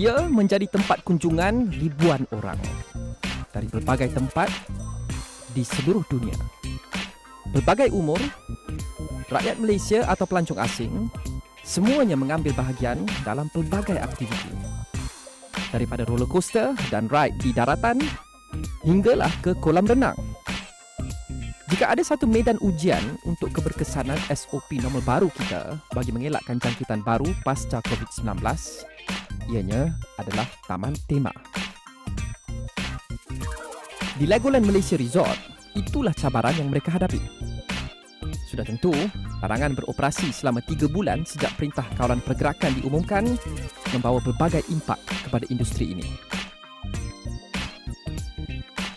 Ia menjadi tempat kunjungan ribuan orang dari berbagai tempat di seluruh dunia. Berbagai umur, rakyat Malaysia atau pelancong asing, semuanya mengambil bahagian dalam pelbagai aktiviti. Daripada roller coaster dan ride di daratan, hinggalah ke kolam renang. Jika ada satu medan ujian untuk keberkesanan SOP normal baru kita bagi mengelakkan jangkitan baru pasca COVID-19, ianya adalah Taman Tema. Di Legoland Malaysia Resort, itulah cabaran yang mereka hadapi. Sudah tentu, larangan beroperasi selama 3 bulan sejak Perintah Kawalan Pergerakan diumumkan membawa berbagai impak kepada industri ini.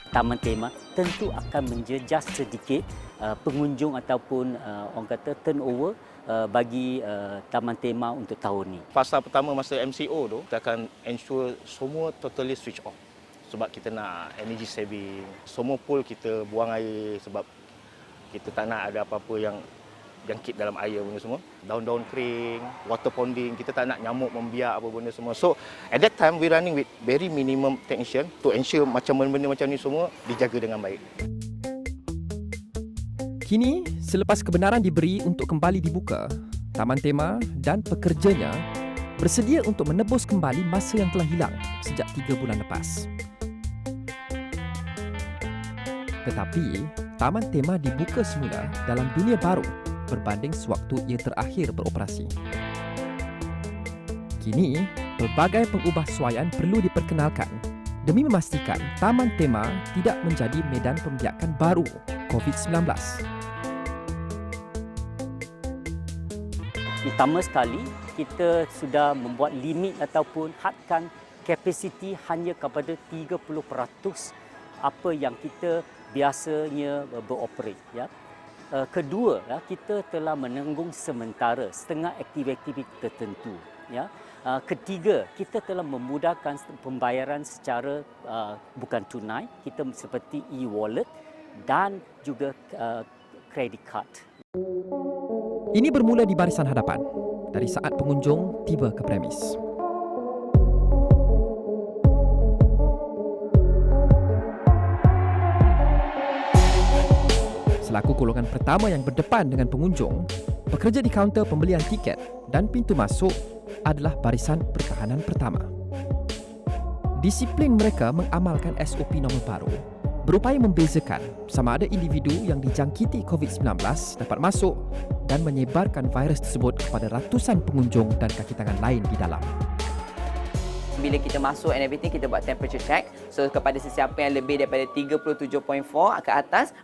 Taman Tema tentu akan menjejas sedikit pengunjung ataupun orang kata turnover bagi Taman Tema untuk tahun ini. Fasa pertama masa MCO tu, kita akan ensure semua totally switch off. Sebab kita nak energy saving. Semua pool kita buang air sebab kita tak nak ada apa-apa yang jangkit dalam air benda semua. Daun-daun kering, water ponding, kita tak nak nyamuk membiak apa benda semua. So at that time we running with very minimum technician to ensure macam benda-benda macam ni semua dijaga dengan baik. Kini, selepas kebenaran diberi untuk kembali dibuka, Taman Tema dan pekerjanya bersedia untuk menebus kembali masa yang telah hilang sejak 3 bulan lepas. Tetapi, Taman Tema dibuka semula dalam dunia baru berbanding sewaktu ia terakhir beroperasi. Kini, pelbagai pengubahsuaian perlu diperkenalkan demi memastikan Taman Tema tidak menjadi medan pembiakan baru COVID-19. Pertama sekali, kita sudah membuat limit ataupun hadkan kapasiti hanya kepada 30% apa yang kita biasanya beroperate. Ya. Kedua, kita telah menanggung sementara setengah aktiviti tertentu. Ya. Ketiga, kita telah memudahkan pembayaran secara bukan tunai, kita seperti e-wallet dan juga credit card. Ini bermula di barisan hadapan, dari saat pengunjung tiba ke premis. Selaku golongan pertama yang berdepan dengan pengunjung, bekerja di kaunter pembelian tiket dan pintu masuk adalah barisan pertahanan pertama. Disiplin mereka mengamalkan SOP normal baru berupaya membezakan sama ada individu yang dijangkiti COVID-19 dapat masuk dan menyebarkan virus tersebut kepada ratusan pengunjung dan kaki tangan lain di dalam. Bila kita masuk and everything, kita buat temperature check. So kepada sesiapa yang lebih daripada 37.4 ke atas,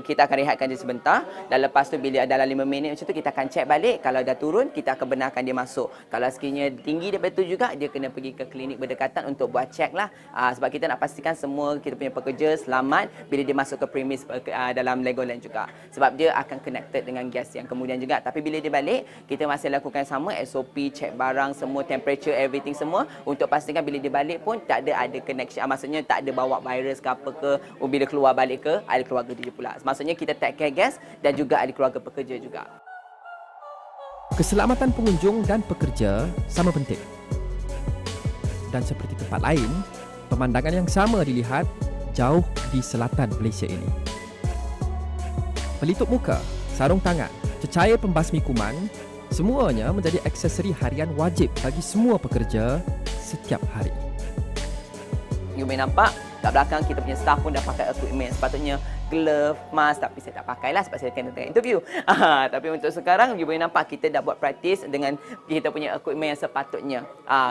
kita akan rehatkan dia sebentar. Dan lepas tu bila dalam 5 minit macam tu, kita akan check balik. Kalau dah turun, kita akan benarkan dia masuk. Kalau sekiranya tinggi daripada tu juga, dia kena pergi ke klinik berdekatan untuk buat check lah. Sebab kita nak pastikan semua kita punya pekerja selamat bila dia masuk ke premis dalam Legoland juga. Sebab dia akan connected dengan guest yang kemudian juga. Tapi bila dia balik, kita masih lakukan sama SOP, check barang, semua temperature, everything semua. Untuk pastikan bila dia balik pun tak ada connection, maksudnya tak ada bawa virus ke apa ke, bila keluar balik ke ahli keluarga dia pula. Maksudnya kita take care guest dan juga ahli keluarga pekerja juga. Keselamatan pengunjung dan pekerja sama penting. Dan seperti tempat lain, pemandangan yang sama dilihat jauh di selatan Malaysia ini. Pelitup muka, sarung tangan, cecair pembasmi kuman, semuanya menjadi aksesori harian wajib bagi semua pekerja setiap hari. You boleh nampak kat belakang kita punya staff pun dah pakai equipment. Sepatutnya glove, mask, tapi saya tak pakailah sebab saya kena tengah interview. Tapi untuk sekarang you boleh nampak kita dah buat praktis dengan kita punya equipment yang sepatutnya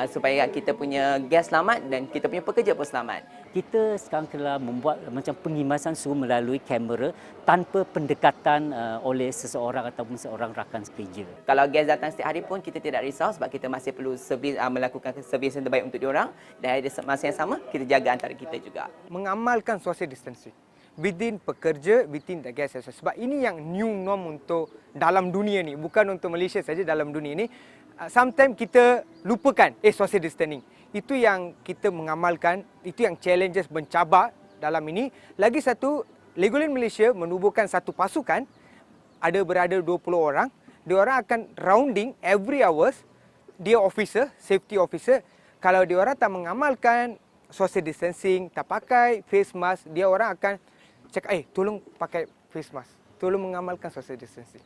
supaya kita punya guest selamat dan kita punya pekerja pun selamat. Kita sekarang telah membuat macam penghimasan suhu melalui kamera tanpa pendekatan oleh seseorang ataupun seorang rakan kerja. Kalau guest datang setiap hari pun kita tidak risau sebab kita masih perlu melakukan servis yang terbaik untuk diorang dan ada masa yang sama kita jaga antara kita juga. Mengamalkan social distancing within pekerja, within the guest as well. Sebab ini yang new norm untuk dalam dunia ni, bukan untuk Malaysia saja, dalam dunia ni. Sometimes kita lupakan social distancing. Itu yang kita mengamalkan, itu yang challenges mencabar dalam ini. Lagi satu, Legoland Malaysia menubuhkan satu pasukan, ada berada 20 orang. Dia orang akan rounding every hours, dia officer, safety officer, kalau dia orang tak mengamalkan social distancing, tak pakai face mask, dia orang akan cakap, tolong pakai face mask, tolong mengamalkan social distancing.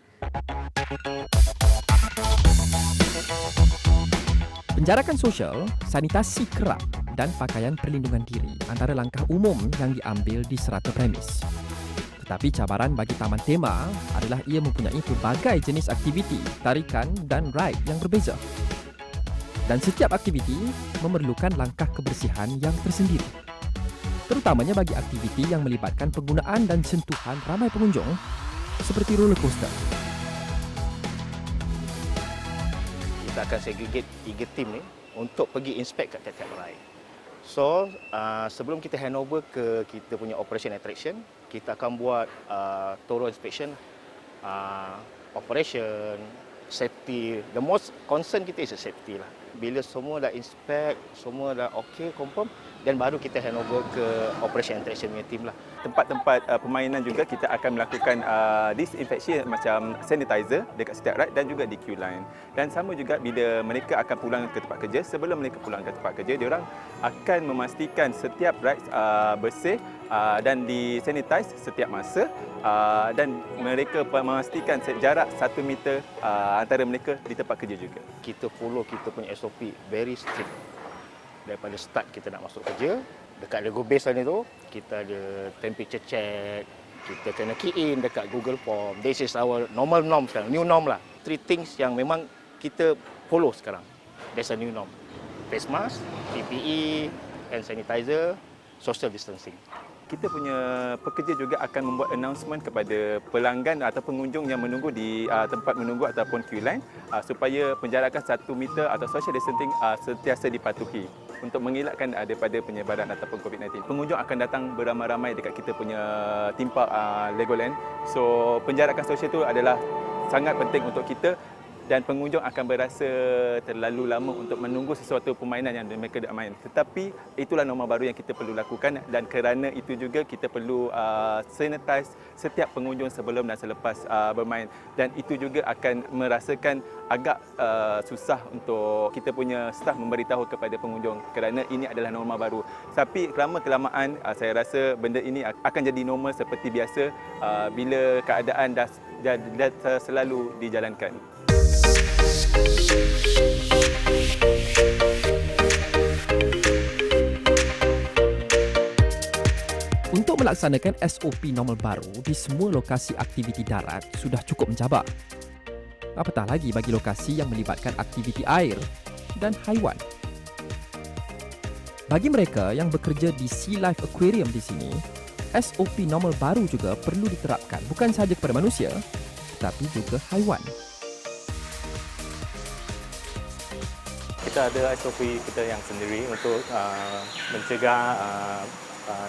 Penjarakan sosial, sanitasi kerap dan pakaian perlindungan diri antara langkah umum yang diambil di serata premis. Tetapi cabaran bagi Taman Tema adalah ia mempunyai pelbagai jenis aktiviti, tarikan dan ride yang berbeza. Dan setiap aktiviti memerlukan langkah kebersihan yang tersendiri. Terutamanya bagi aktiviti yang melibatkan penggunaan dan sentuhan ramai pengunjung seperti roller coaster. Kita akan segregate 3 tim ni untuk pergi inspect kat tiap-tiap ride. So, sebelum kita handover ke kita punya operation attraction, kita akan buat thorough inspection, operation, safety. The most concern kita is safety lah. Bila semua dah inspect, semua dah okay, confirm, dan baru kita handover ke operation attraction punya team lah. Tempat-tempat permainan juga kita akan melakukan disinfection macam sanitizer dekat setiap ride dan juga di queue line. Dan sama juga bila mereka akan pulang ke tempat kerja, sebelum mereka pulang ke tempat kerja, diorang akan memastikan setiap ride bersih dan disanitize setiap masa, dan mereka memastikan jarak 1 meter antara mereka di tempat kerja juga. Kita follow kita punya SOP very strict. Daripada start kita nak masuk kerja, dekat Lego Base ni tu, kita ada temperature check, kita kena key in dekat Google Form. This is our normal norm sekarang, new norm lah. 3 things yang memang kita follow sekarang. That's a new norm. Face mask, PPE, hand sanitizer, social distancing. Kita punya pekerja juga akan membuat announcement kepada pelanggan atau pengunjung yang menunggu di tempat menunggu ataupun queue line supaya penjarakan 1 meter atau social distancing sentiasa dipatuhi untuk mengelakkan daripada penyebaran ataupun COVID-19. Pengunjung akan datang beramai-ramai dekat kita punya theme park Legoland. So penjarakan sosial itu adalah sangat penting untuk kita, dan pengunjung akan berasa terlalu lama untuk menunggu sesuatu permainan yang mereka nak main. Tetapi itulah norma baru yang kita perlu lakukan, dan kerana itu juga kita perlu sanitize setiap pengunjung sebelum dan selepas bermain. Dan itu juga akan merasakan agak susah untuk kita punya staf memberitahu kepada pengunjung kerana ini adalah norma baru. Tapi lama-kelamaan saya rasa benda ini akan jadi normal seperti biasa bila keadaan dah selalu dijalankan. Untuk melaksanakan SOP normal baru di semua lokasi aktiviti darat sudah cukup mencabar. Apatah lagi bagi lokasi yang melibatkan aktiviti air dan haiwan. Bagi mereka yang bekerja di Sea Life Aquarium di sini, SOP normal baru juga perlu diterapkan bukan sahaja kepada manusia, tetapi juga haiwan. Kita ada SOP kita yang sendiri untuk mencegah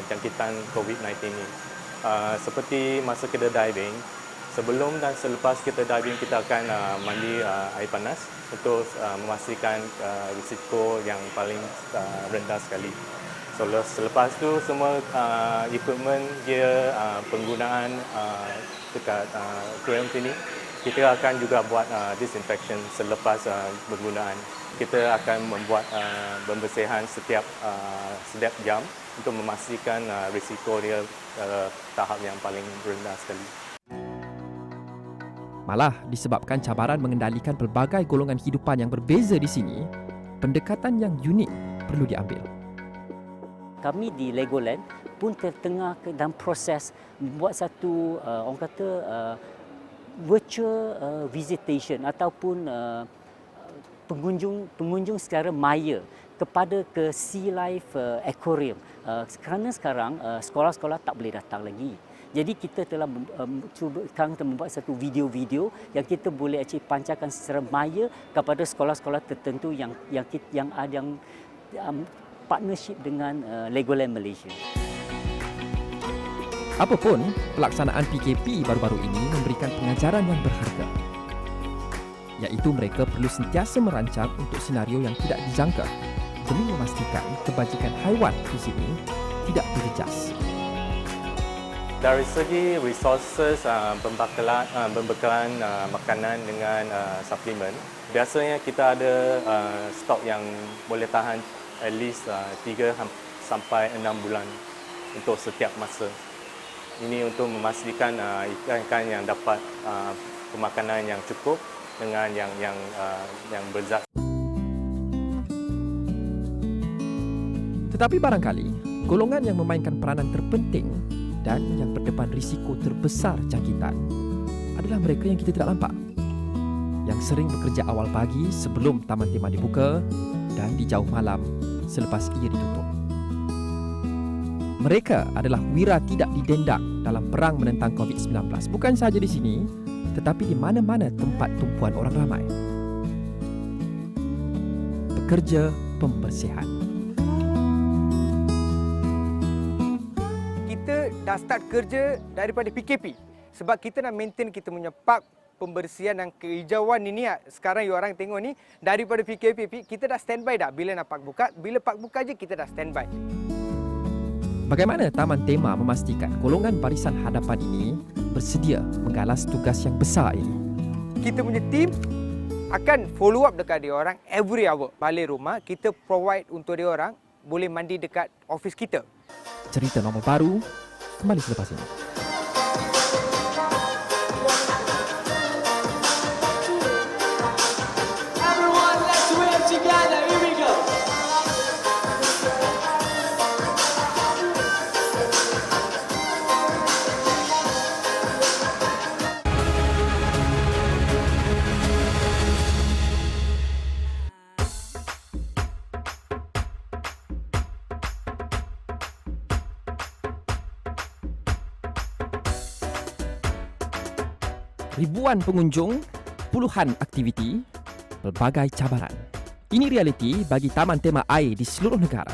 jangkitan COVID-19 ini. Seperti masa kita diving, sebelum dan selepas kita diving, kita akan mandi air panas untuk memastikan risiko yang paling rendah sekali. So, selepas tu semua equipment, gear, penggunaan dekat aquarium sini, kita akan juga buat disinfection selepas penggunaan. Kita akan membuat pembersihan setiap jam untuk memastikan risiko dia tahap yang paling rendah sekali. Malah disebabkan cabaran mengendalikan pelbagai golongan hidupan yang berbeza di sini, pendekatan yang unik perlu diambil. Kami di Legoland pun tertengah dalam proses membuat satu orang kata virtual visitation ataupun pengunjung secara maya kepada ke Sea Life Aquarium. Kerana sekarang sekolah-sekolah tak boleh datang lagi. Jadi kita telah cuba sekarang membuat satu video-video yang kita boleh pancarkan secara maya kepada sekolah-sekolah tertentu yang ada partnership dengan Legoland Malaysia. Apapun, pelaksanaan PKP baru-baru ini memberikan pengajaran yang berharga, iaitu mereka perlu sentiasa merancang untuk senario yang tidak dijangka demi memastikan kebajikan haiwan di sini tidak terjejas. Dari segi resources pembekalan makanan dengan suplemen, biasanya kita ada stok yang boleh tahan at least 3 sampai 6 bulan untuk setiap masa. Ini untuk memastikan ikan-ikan yang dapat pemakanan yang cukup dengan yang berzat. Tetapi barangkali golongan yang memainkan peranan terpenting dan yang berdepan risiko terbesar jangkitan adalah mereka yang kita tidak nampak, yang sering bekerja awal pagi sebelum taman tema dibuka dan di jauh malam selepas ia ditutup. Mereka adalah wira tidak didendang dalam perang menentang COVID-19, bukan sahaja di sini tetapi di mana-mana tempat tumpuan orang ramai. Pekerja pembersihan. Kita dah start kerja daripada PKP sebab kita nak maintain kita punya park pembersihan dan kehijauan ini. Sekarang you orang tengok ni daripada PKP kita dah standby dah. Bila nak park buka, bila park buka je kita dah standby. Bagaimana Taman Tema memastikan golongan barisan hadapan ini bersedia menggalas tugas yang besar ini? Kita punya team akan follow up dekat dia orang every hour. Balik rumah kita provide untuk dia orang boleh mandi dekat office kita. Cerita normal baru kembali selepas ini. Everyone, let's wave together. Here we go. Ribuan pengunjung, puluhan aktiviti, pelbagai cabaran. Ini realiti bagi Taman Tema Air di seluruh negara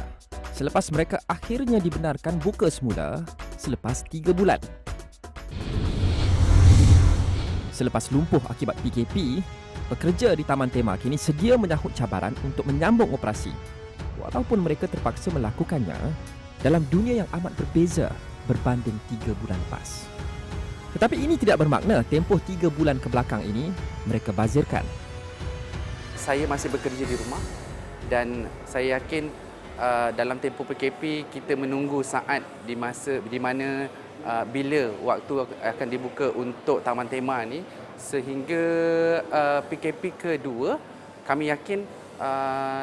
selepas mereka akhirnya dibenarkan buka semula selepas 3 bulan. Selepas lumpuh akibat PKP, pekerja di Taman Tema kini sedia menyahut cabaran untuk menyambung operasi walaupun mereka terpaksa melakukannya dalam dunia yang amat berbeza berbanding 3 bulan lepas. Tetapi ini tidak bermakna tempoh 3 bulan ke belakang ini mereka bazirkan. Saya masih bekerja di rumah dan saya yakin dalam tempoh PKP kita menunggu saat di mana bila waktu akan dibuka untuk Taman Tema ni sehingga PKP kedua kami yakin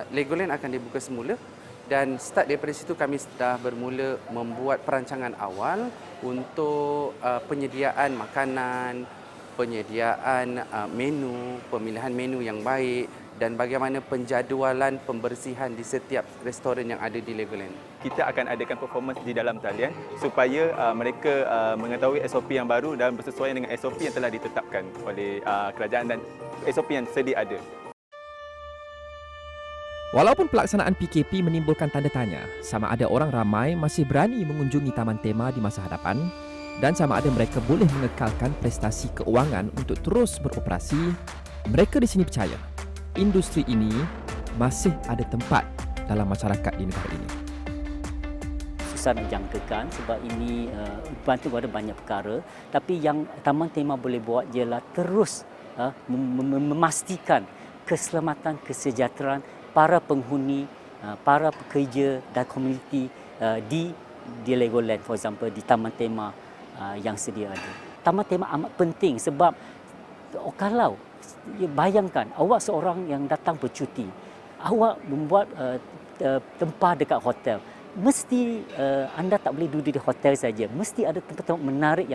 Legoland akan dibuka semula dan start daripada situ kami sudah bermula membuat perancangan awal untuk penyediaan makanan, penyediaan menu, pemilihan menu yang baik dan bagaimana penjadualan pembersihan di setiap restoran yang ada di Legoland. Kita akan adakan performance di dalam talian supaya mereka mengetahui SOP yang baru dan bersesuaian dengan SOP yang telah ditetapkan oleh kerajaan dan SOP yang sedia ada. Walaupun pelaksanaan PKP menimbulkan tanda tanya sama ada orang ramai masih berani mengunjungi Taman Tema di masa hadapan dan sama ada mereka boleh mengekalkan prestasi keuangan untuk terus beroperasi, mereka di sini percaya industri ini masih ada tempat dalam masyarakat di negara ini. Susah dijangkakan sebab ini bantu pada banyak perkara, tapi yang Taman Tema boleh buat ialah terus memastikan keselamatan, kesejahteraan para penghuni, para pekerja dan komuniti di Legoland, for example, di Taman Tema yang sedia ada. Taman Tema amat penting sebab kalau bayangkan awak seorang yang datang bercuti, awak membuat tempah dekat hotel, mesti anda tak boleh duduk di hotel saja, mesti ada tempat-tempat menarik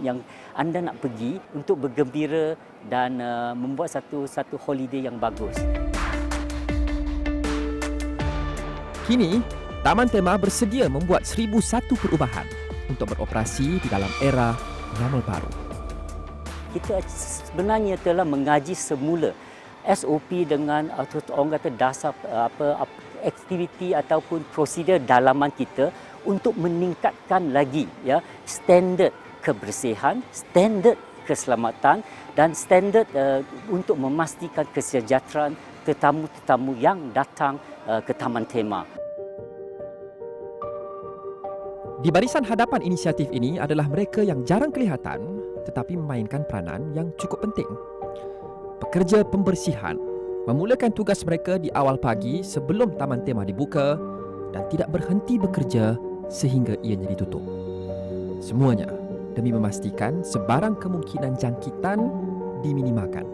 yang anda nak pergi untuk bergembira dan membuat satu holiday yang bagus. Kini, Taman Tema bersedia membuat 1001 perubahan untuk beroperasi di dalam era normal baru. Kita sebenarnya telah mengaji semula SOP dengan orang kata dasar aktiviti ataupun prosedur dalaman kita untuk meningkatkan lagi standard kebersihan, standard keselamatan dan standard untuk memastikan kesejahteraan tetamu-tetamu yang datang ke Taman Tema. Di barisan hadapan inisiatif ini adalah mereka yang jarang kelihatan tetapi memainkan peranan yang cukup penting. Pekerja pembersihan memulakan tugas mereka di awal pagi sebelum taman tema dibuka dan tidak berhenti bekerja sehingga ianya ditutup. Semuanya demi memastikan sebarang kemungkinan jangkitan diminimalkan.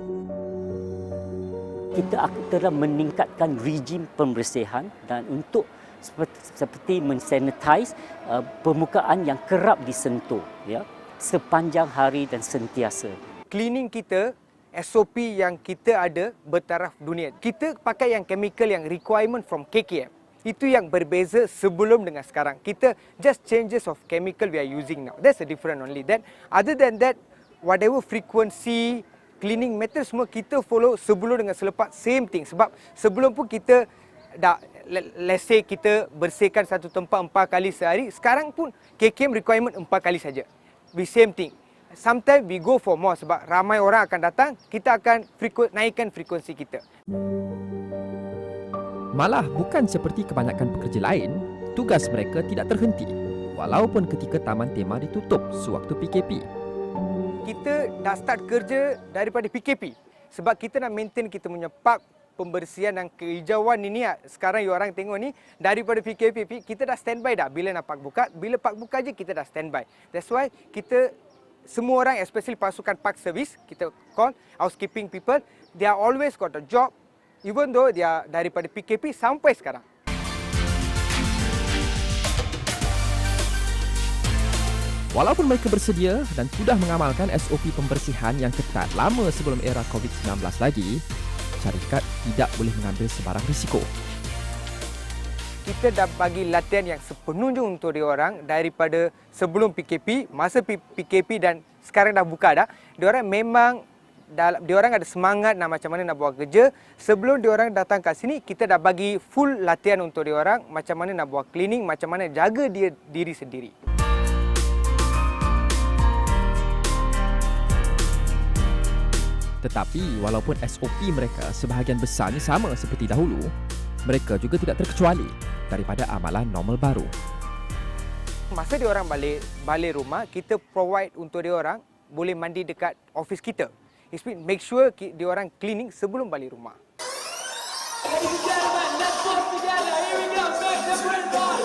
Kita telah meningkatkan rejim pembersihan dan untuk seperti mensanitize permukaan yang kerap disentuh ya sepanjang hari dan sentiasa. Cleaning kita, SOP yang kita ada bertaraf dunia. Kita pakai yang chemical yang requirement from KKM. Itu yang berbeza sebelum dengan sekarang. Kita just changes of chemical we are using now. That's the difference only. Then other than that, whatever frequency, cleaning method semua kita follow sebelum dengan selepas same thing. Sebab sebelum pun kita dah let's say kita bersihkan satu tempat 4 kali sehari. Sekarang pun KKM requirement 4 kali saja. We same thing. Sometimes we go for more sebab ramai orang akan datang, kita akan naikkan frekuensi kita. Malah bukan seperti kebanyakan pekerja lain, tugas mereka tidak terhenti walaupun ketika taman tema ditutup sewaktu PKP. Kita dah start kerja daripada PKP sebab kita nak maintain kita punya park pembersihan dan kehijauan ini sekarang you orang tengok ni daripada PKP kita dah standby dah bila nak park buka, bila park buka je kita dah standby. That's why kita semua orang, especially pasukan park service, kita call housekeeping people, they are always got a job, even though they are daripada PKP sampai sekarang. Walaupun mereka bersedia dan sudah mengamalkan SOP pembersihan yang ketat lama sebelum era COVID-19 lagi, syarikat tidak boleh mengambil sebarang risiko. Kita dah bagi latihan yang sepenunjung untuk diorang daripada sebelum PKP, masa PKP dan sekarang dah buka dah. Diorang memang diorang ada semangat nak macam mana nak buat kerja. Sebelum diorang datang kat sini, kita dah bagi full latihan untuk diorang macam mana nak buat cleaning, macam mana jaga diri sendiri. Tetapi walaupun SOP mereka sebahagian besarnya sama seperti dahulu, mereka juga tidak terkecuali daripada amalan normal baru. Masa diorang balik rumah, kita provide untuk diorang boleh mandi dekat office kita. It means make sure diorang cleaning sebelum balik rumah. Ladies and gentlemen, let's work together. Here we go. Make the print on.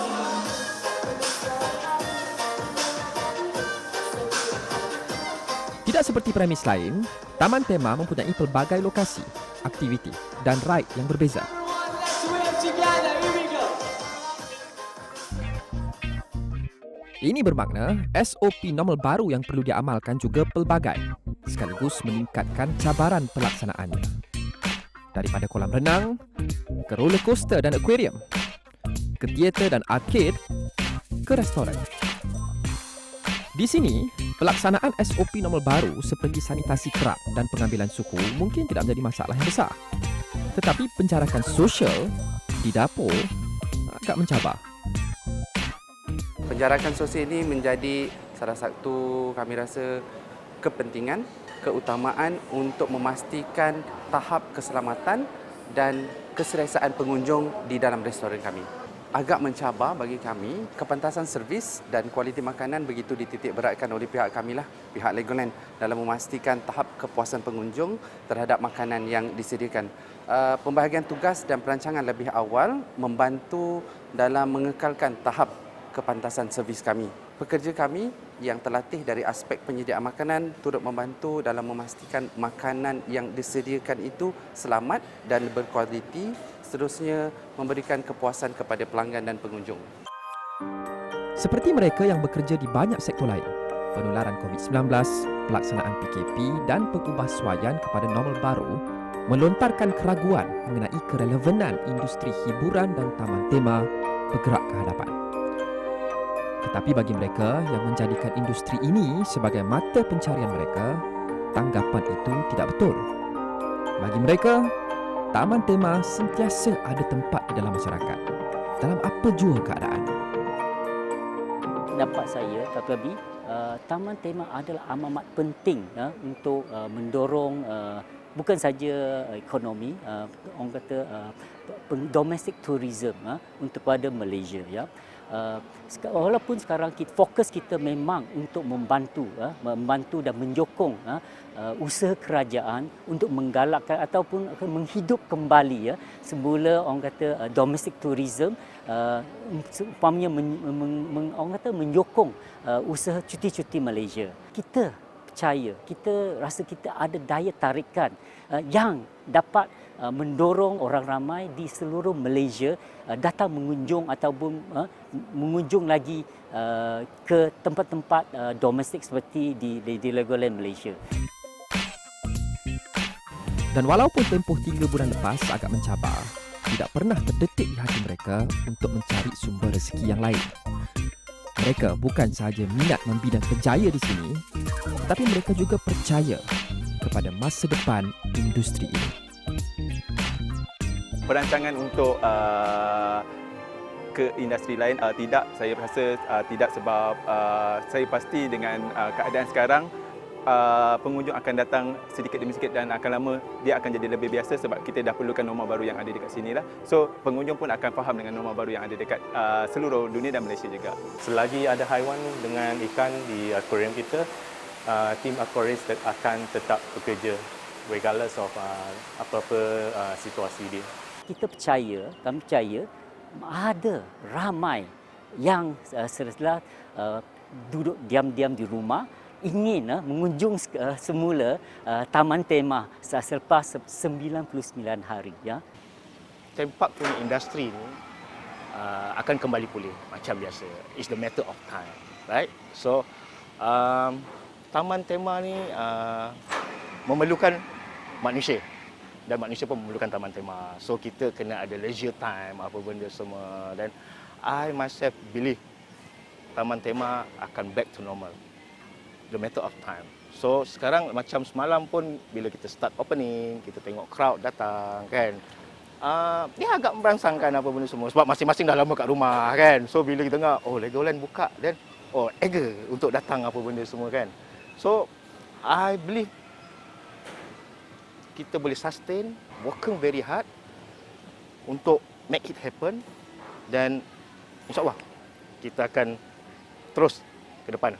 Tidak seperti premis lain, Taman Tema mempunyai pelbagai lokasi, aktiviti dan ride yang berbeza. Everyone, let's wave together. Here we go. Ini bermakna SOP normal baru yang perlu diamalkan juga pelbagai, sekaligus meningkatkan cabaran pelaksanaannya. Daripada kolam renang, ke roller coaster dan aquarium, ke teater dan arcade, ke restoran. Di sini, pelaksanaan SOP normal baru seperti sanitasi kerap dan pengambilan suhu mungkin tidak menjadi masalah yang besar. Tetapi penjarakan sosial di dapur agak mencabar. Penjarakan sosial ini menjadi salah satu kami rasa kepentingan, keutamaan untuk memastikan tahap keselamatan dan keselesaan pengunjung di dalam restoran kami. Agak mencabar bagi kami, kepantasan servis dan kualiti makanan begitu dititik beratkan oleh pihak kami lah, pihak Legoland dalam memastikan tahap kepuasan pengunjung terhadap makanan yang disediakan. Pembahagian tugas dan perancangan lebih awal membantu dalam mengekalkan tahap kepantasan servis kami. Pekerja kami yang terlatih dari aspek penyediaan makanan turut membantu dalam memastikan makanan yang disediakan itu selamat dan berkualiti, seterusnya memberikan kepuasan kepada pelanggan dan pengunjung. Seperti mereka yang bekerja di banyak sektor lain, penularan COVID-19, pelaksanaan PKP dan pengubahsuaian kepada normal baru melontarkan keraguan mengenai kerelevanan industri hiburan dan taman tema bergerak ke hadapan. Tetapi bagi mereka yang menjadikan industri ini sebagai mata pencarian mereka, tanggapan itu tidak betul. Bagi mereka, taman tema sentiasa ada tempat di dalam masyarakat, dalam apa jua keadaan. Pendapat saya, Dr. Abi, taman tema adalah amat penting untuk mendorong bukan saja ekonomi, orang kata domestic tourism untuk pada Malaysia. Ya. walaupun sekarang fokus kita memang untuk membantu dan menyokong usaha kerajaan untuk menggalakkan ataupun menghidup kembali semula orang kata domestic tourism, umpamanya orang kata menyokong usaha cuti-cuti Malaysia. Kita percaya, kita rasa kita ada daya tarikan yang dapat mendorong orang ramai di seluruh Malaysia datang mengunjung ataupun mengunjung lagi ke tempat-tempat domestik seperti di Legoland Malaysia. Dan walaupun tempoh 3 bulan lepas agak mencabar, tidak pernah terdetik di hati mereka untuk mencari sumber rezeki yang lain. Mereka bukan sahaja minat membina kerjaya di sini, tetapi mereka juga percaya kepada masa depan industri ini. Perancangan untuk ke industri lain tidak, saya rasa tidak, sebab saya pasti dengan keadaan sekarang pengunjung akan datang sedikit demi sedikit dan akan lama dia akan jadi lebih biasa sebab kita dah perlukan norma baru yang ada dekat sini lah. So pengunjung pun akan faham dengan norma baru yang ada dekat seluruh dunia dan Malaysia juga. Selagi ada haiwan dengan ikan di akuarium kita, tim aquarist akan tetap bekerja regardless of apa-apa situasi dia. Kami percaya ada ramai yang setelah duduk diam-diam di rumah ingin mengunjung semula Taman Tema selepas 99 hari. Theme park punya industri ni akan kembali pulih macam biasa. It's the matter of time, right? So Taman Tema ni memerlukan manusia dan manusia pun memerlukan taman tema. So kita kena ada leisure time apa benda semua, dan I myself believe taman tema akan back to normal. The matter of time. So sekarang macam semalam pun bila kita start opening, kita tengok crowd datang kan. Dia agak merangsangkan apa benda semua sebab masing-masing dah lama kat rumah kan. So bila kita dengar Legoland buka, dan eager untuk datang apa benda semua kan. So I believe kita boleh sustain, working very hard untuk make it happen, dan insyaAllah kita akan terus ke depan.